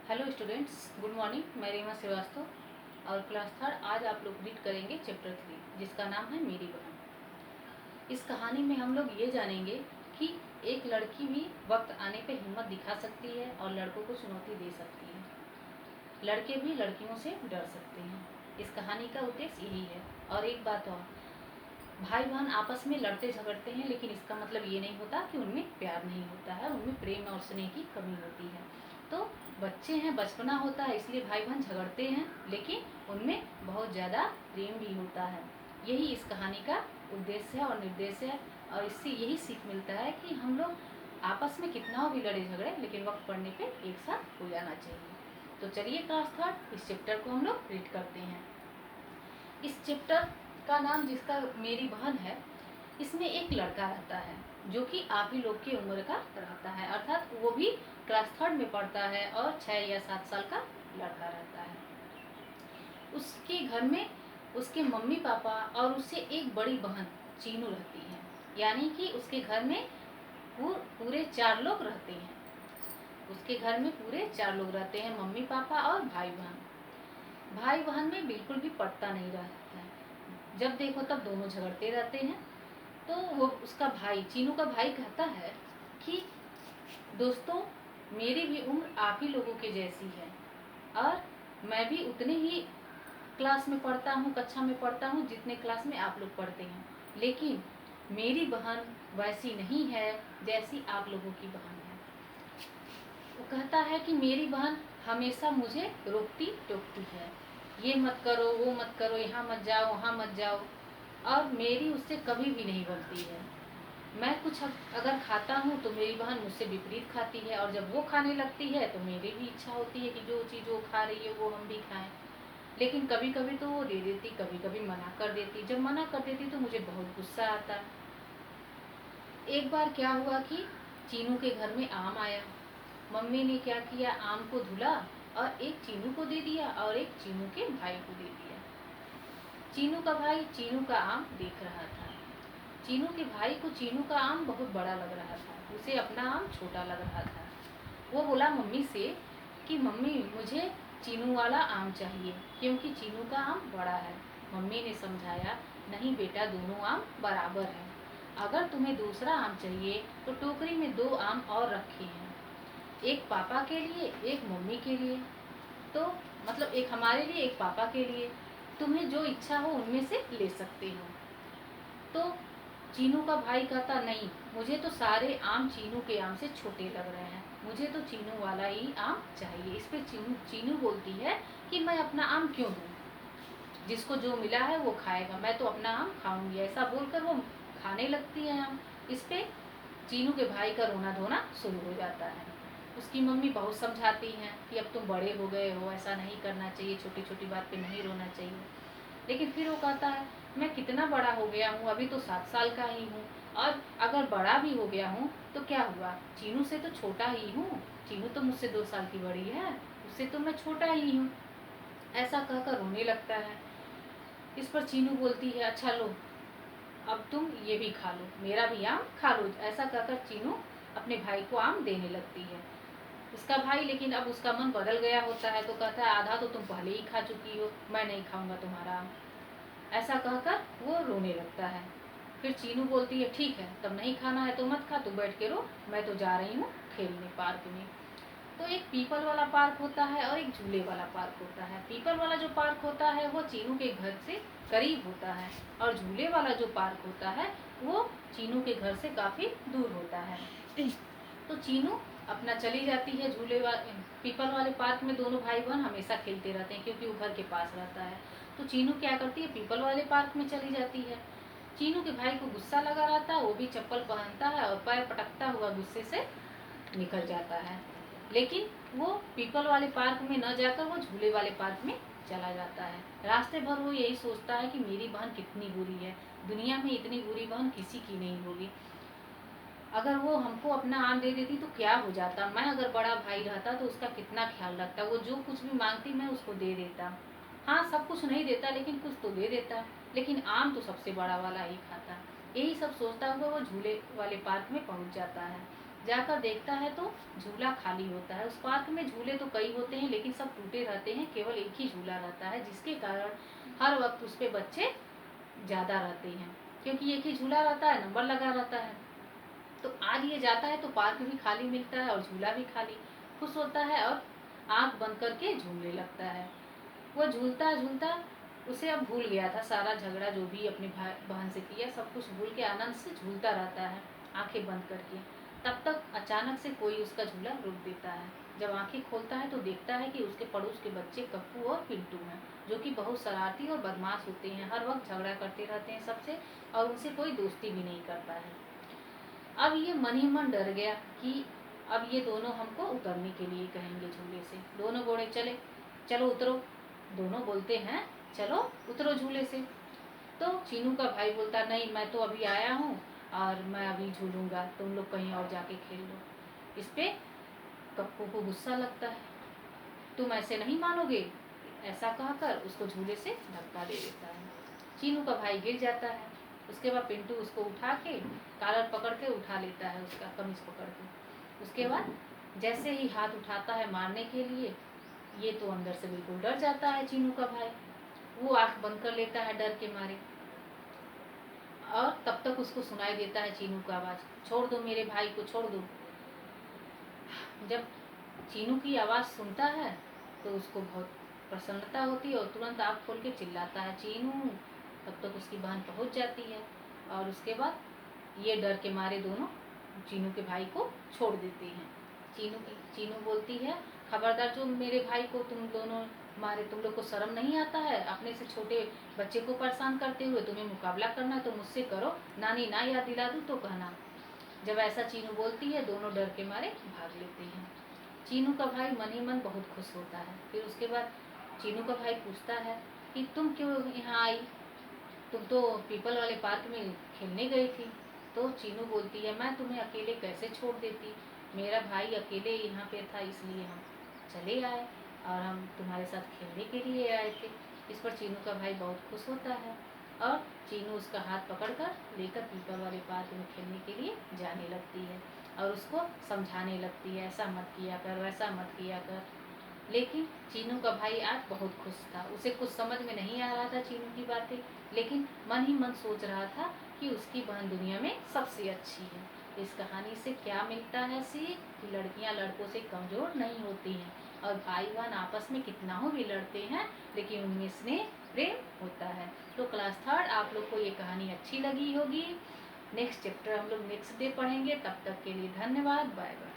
Hello students, good morning. मैं रीमा श्रीवास्तव और class third. आज आप लोग रीड करेंगे चैप्टर 3 जिसका नाम है मेरी बहन। इस कहानी में हम लोग ये जानेंगे कि एक लड़की भी वक्त आने पे हिम्मत दिखा सकती है और लड़कों को चुनौती दे सकती है। लड़के भी लड़कियों से डर सकते हैं। इस कहानी का उद्देश्य यही है। और एक बात और, भाई बहन आपस में लड़ते झगड़ते हैं, लेकिन इसका मतलब ये नहीं होता कि उनमें प्यार नहीं होता है, उनमें प्रेम और स्नेह की कमी होती है। तो बच्चे हैं, बचपना होता है, इसलिए भाई बहन झगड़ते हैं, लेकिन उनमें बहुत ज़्यादा प्रेम भी होता है। यही इस कहानी का उद्देश्य है और निर्देश है। और इससे यही सीख मिलता है कि हम लोग आपस में कितना भी लड़े झगड़े, लेकिन वक्त पड़ने पे एक साथ हो जाना चाहिए। तो चलिए क्लास थर्ड इस चैप्टर को हम लोग रीड करते हैं। इस चैप्टर का नाम जिसका मेरी बहन है, इसमें एक लड़का रहता है जो कि आप ही लोग की उम्र का रहता है, अर्थात वो भी क्लास थर्ड में पढ़ता है और 6 या 7 साल का लड़का रहता है। उसके घर में उसके मम्मी पापा और उससे एक बड़ी बहन चीनू रहती है। यानी कि उसके घर में पूरे 4 लोग रहते हैं। उसके घर में पूरे 4 लोग रहते हैं, मम्मी पापा और भाई बहन। भाई बहन में बिल्कुल भी पटता नहीं रहता है। जब देखो तब दोनों झगड़ते रहते हैं। तो वो उसका भाई, चीनू का भाई, कहता है कि दोस्तों, मेरी भी उम्र आप ही लोगों के जैसी है और मैं भी उतने ही क्लास में पढ़ता हूँ, कक्षा में पढ़ता हूँ जितने क्लास में आप लोग पढ़ते हैं, लेकिन मेरी बहन वैसी नहीं है जैसी आप लोगों की बहन है। वो कहता है कि मेरी बहन हमेशा मुझे रोकती टोकती है, ये मत करो, वो मत करो, यहाँ मत जाओ, वहाँ मत जाओ, और मेरी उससे कभी भी नहीं बनती है। मैं कुछ अगर खाता हूँ तो मेरी बहन मुझसे विपरीत खाती है, और जब वो खाने लगती है तो मेरी भी इच्छा होती है कि जो चीज़ वो खा रही है वो हम भी खाएं। लेकिन कभी कभी तो वो दे देती, कभी कभी मना कर देती। जब मना कर देती तो मुझे बहुत गुस्सा आता। एक बार क्या हुआ कि चीनू के घर में आम आया। मम्मी ने क्या किया, आम को धुला और एक चीनू को दे दिया और एक चीनू के भाई को दे दिया। चीनू का भाई चीनू का आम देख रहा था। चीनू के भाई को चीनू का आम बहुत बड़ा लग रहा था, उसे अपना आम छोटा लग रहा था। वो बोला मम्मी से कि मम्मी, मुझे चीनू वाला आम चाहिए क्योंकि चीनू का आम बड़ा है। मम्मी ने समझाया, नहीं बेटा, दोनों आम बराबर हैं। अगर तुम्हें दूसरा आम चाहिए तो टोकरी में 2 आम और रखे हैं, एक पापा के लिए, एक मम्मी के लिए। तो मतलब एक हमारे लिए, एक पापा के लिए। तुम्हें जो इच्छा हो उनमें से ले सकते हो। तो चीनू का भाई कहता, नहीं, मुझे तो सारे आम चीनू के आम से छोटे लग रहे हैं, मुझे तो चीनू वाला ही आम चाहिए। इस पे चीनू बोलती है कि मैं अपना आम क्यों दूँ, जिसको जो मिला है वो खाएगा, मैं तो अपना आम खाऊंगी। ऐसा बोलकर वो खाने लगती है आम। इस पे चीनू के भाई का रोना धोना शुरू हो जाता है। उसकी मम्मी बहुत समझाती हैं कि अब तुम बड़े हो गए हो, ऐसा नहीं करना चाहिए, छोटी छोटी बात पे नहीं रोना चाहिए। लेकिन फिर वो कहता है, मैं कितना बड़ा हो गया हूँ, अभी तो 7 साल का ही हूँ, और अगर बड़ा भी हो गया हूँ तो क्या हुआ, चीनू से तो छोटा ही हूँ। चीनू तो मुझसे 2 साल की बड़ी है, उससे तो मैं छोटा ही हूँ। ऐसा कहकर रोने लगता है। इस पर चीनू बोलती है, अच्छा लो, अब तुम ये भी खा लो, मेरा भी आम खा लो। ऐसा कहकर चीनू अपने भाई को आम देने लगती है। उसका भाई, लेकिन अब उसका मन बदल गया होता है, तो कहता है, आधा तो तुम पहले ही खा चुकी हो, मैं नहीं खाऊंगा तुम्हारा आम। ऐसा कहकर वो रोने लगता है। फिर चीनू बोलती है, ठीक है, तब नहीं खाना है तो मत खा, तू बैठ के रो, मैं तो जा रही हूँ खेलने पार्क में। तो एक पीपल वाला पार्क होता है और एक झूले वाला पार्क होता है। पीपल वाला जो पार्क होता है वो चीनू के घर से करीब होता है, और झूले वाला जो पार्क होता है वो चीनू के घर से काफ़ी दूर होता है। तो चीनू अपना चली जाती है पीपल वाले पार्क में। दोनों भाई बहन हमेशा खेलते रहते हैं क्योंकि वो घर के पास रहता है। तो चीनू क्या करती है, पीपल वाले पार्क में चली जाती है। चीनू के भाई को गुस्सा लगा रहता है, वो भी चप्पल पहनता है और पैर पटकता हुआ गुस्से से निकल जाता है। लेकिन वो पीपल वाले पार्क में न जाकर वो झूले वाले पार्क में चला जाता है। रास्ते भर वो यही सोचता है कि मेरी बहन कितनी बुरी है, दुनिया में इतनी बुरी बहन किसी की नहीं होगी। अगर वो हमको अपना आम दे देती तो क्या हो जाता, मैं अगर बड़ा भाई रहता तो उसका कितना ख्याल रखता, वो जो कुछ भी मांगती मैं उसको दे देता। हाँ, सब कुछ नहीं देता लेकिन कुछ तो दे देता, लेकिन आम तो सबसे बड़ा वाला ही खाता। यही सब सोचता हुआ वो झूले वाले पार्क में पहुंच जाता है। जाकर देखता है तो झूला खाली होता है। उस पार्क में झूले तो कई होते हैं लेकिन सब टूटे रहते हैं, केवल एक ही झूला रहता है, जिसके कारण हर वक्त उस पे बच्चे ज़्यादा रहते हैं, क्योंकि एक ही झूला रहता है, नंबर लगा रहता है। तो आज ये जाता है तो पार्क भी खाली मिलता है और झूला भी खाली। खुश होता है और आंख बंद करके झूलने लगता है। वो झूलता झूलता उसे अब भूल गया था सारा झगड़ा जो भी अपने भाई बहन से किया, सब कुछ भूल के आनंद से झूलता रहता है आंखें बंद करके। तब तक अचानक से कोई उसका झूला रोक देता है। जब आंखें खोलता है तो देखता है कि उसके पड़ोस के बच्चे कप्पू और पिंटू हैं, जो कि बहुत शरारती और बदमाश होते हैं, हर वक्त झगड़ा करते रहते हैं सबसे, और उनसे कोई दोस्ती भी नहीं करता है। अब ये मन ही मन डर गया कि अब ये दोनों हमको उतरने के लिए कहेंगे झूले से। दोनों बोले चले, चलो उतरो। दोनों बोलते हैं चलो उतरो झूले से। तो चीनू का भाई बोलता नहीं, मैं तो अभी आया हूँ और मैं अभी झूलूंगा, तुम लोग कहीं और जाके खेल लो। इस पे कप्पू को गुस्सा लगता है, तुम ऐसे नहीं मानोगे, ऐसा कहकर उसको झूले से धक्का दे देता है। चीनू का भाई गिर जाता है। उसके बाद पिंटू उसको उठा के कॉलर पकड़ के उठा लेता है, उसका कमीज पकड़ के। उसके बाद जैसे ही हाथ उठाता है मारने के लिए, ये तो अंदर से बिल्कुल डर जाता है चीनू का भाई। वो आंख बंद कर लेता है डर के मारे, और तब तक उसको सुनाई देता है चीनू का आवाज़, छोड़ दो मेरे भाई को, छोड़ दो। जब चीनू की आवाज़ सुनता है तो उसको बहुत प्रसन्नता होती है और तुरंत आँख खोल के चिल्लाता है चीनू। तब तक उसकी बहन पहुंच जाती है और उसके बाद ये डर के मारे दोनों चीनू के भाई को छोड़ देते हैं। चीनू बोलती है खबरदार, जो मेरे भाई को तुम दोनों मारे, तुम लोग को शर्म नहीं आता है, अपने से छोटे बच्चे को परेशान करते हुए, तुम्हें मुकाबला करना तो मुझसे करो, नानी ना याद दिला दूँ तो कहना। जब ऐसा चीनू बोलती है दोनों डर के मारे भाग लेते हैं। चीनू का भाई मन ही मन बहुत खुश होता है। फिर उसके बाद चीनू का भाई पूछता है कि तुम क्यों यहाँ आई, तुम तो पीपल वाले पार्क में खेलने गई थी। तो चीनू बोलती है मैं तुम्हें अकेले कैसे छोड़ देती, मेरा भाई अकेले यहाँ पे था इसलिए हम चले आए और हम तुम्हारे साथ खेलने के लिए आए थे। इस पर चीनू का भाई बहुत खुश होता है और चीनू उसका हाथ पकड़कर लेकर पीपल वाले पार्क में खेलने के लिए जाने लगती है और उसको समझाने लगती है ऐसा मत किया कर, वैसा मत किया कर। लेकिन चीनू का भाई आज बहुत खुश था, उसे कुछ समझ में नहीं आ रहा था चीनू की बातें, लेकिन मन ही मन सोच रहा था कि उसकी बहन दुनिया में सबसे अच्छी है। इस कहानी से क्या मिलता है सीख, कि लड़कियां लड़कों से कमज़ोर नहीं होती हैं और भाई बहन आपस में कितना हो भी लड़ते हैं लेकिन उनमें स्नेह प्रेम होता है। तो क्लास थर्ड आप लोग को ये कहानी अच्छी लगी होगी। नेक्स्ट चैप्टर हम लोग नेक्स्ट डे पढ़ेंगे, तब तक के लिए धन्यवाद, बाय बाय।